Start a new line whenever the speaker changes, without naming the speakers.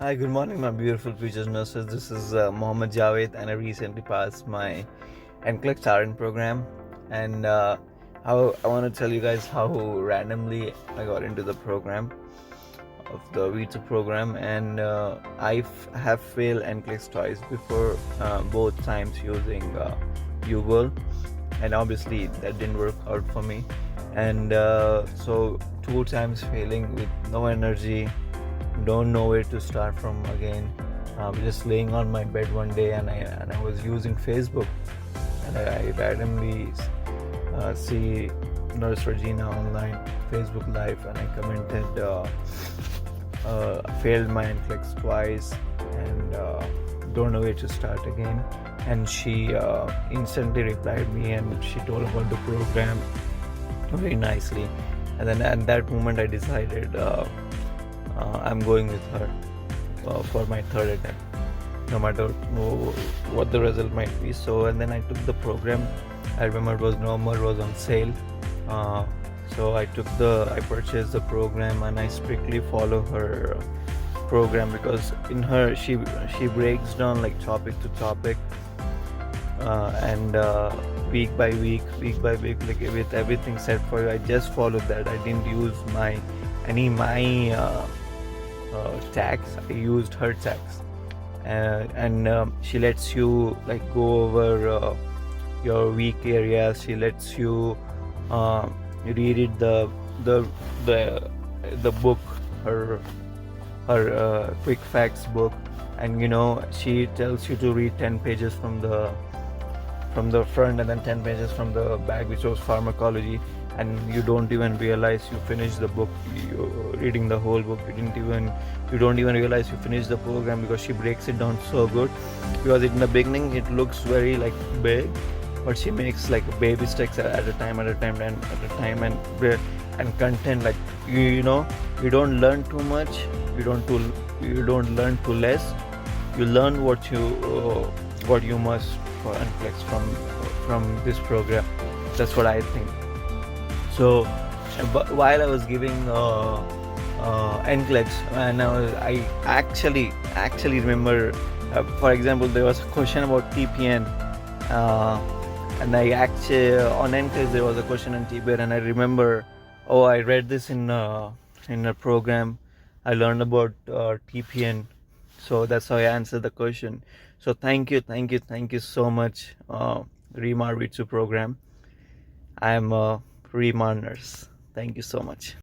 Hi, good morning, my beautiful future nurses. This is Mohammed Javed, and I recently passed my NCLEX RN program. And how I want to tell you guys how randomly I got into the program of the V2 program, and I have failed NCLEX twice before, both times using Google, and obviously that didn't work out for me. And so two times failing with no energy, don't know where to start from again. Just laying on my bed one day, and I was using Facebook, and I randomly see Nurse Regina online Facebook Live, and I commented, failed my NCLEX twice, and don't know where to start again. And she instantly replied me, and she told about the program very nicely. And then at that moment, I decided. I'm going with her for my third attempt, no matter what the result might be. So, and then I took the program. I remember it was on sale. So I purchased the program, and I strictly follow her program, because in her she breaks down like topic to topic, and week by week, like with everything set for you. I just followed that. I didn't use my tags. I used her tags, and she lets you like go over your weak areas. She lets you read the book, her quick facts book, and she tells you to read 10 pages from the front, and then 10 pages from the back, which was pharmacology. And you don't even realize you finished the book. You're reading the whole book. You don't even realize you finished the program, because she breaks it down so good. Because in the beginning it looks very like big, but she makes like baby steps at a time, and content, like you don't learn too much. You don't learn too less. You learn what you must for NCLEX from this program. That's what I think. So, but while I was giving NCLEX, and I actually remember, for example, there was a question about TPN, and I actually on NCLEX there was a question on TPN, and I remember, I read this in a program. I learned about TPN, so that's how I answered the question. So thank you so much, ReMar V2 program. I'm a ReMar nurse. Thank you so much.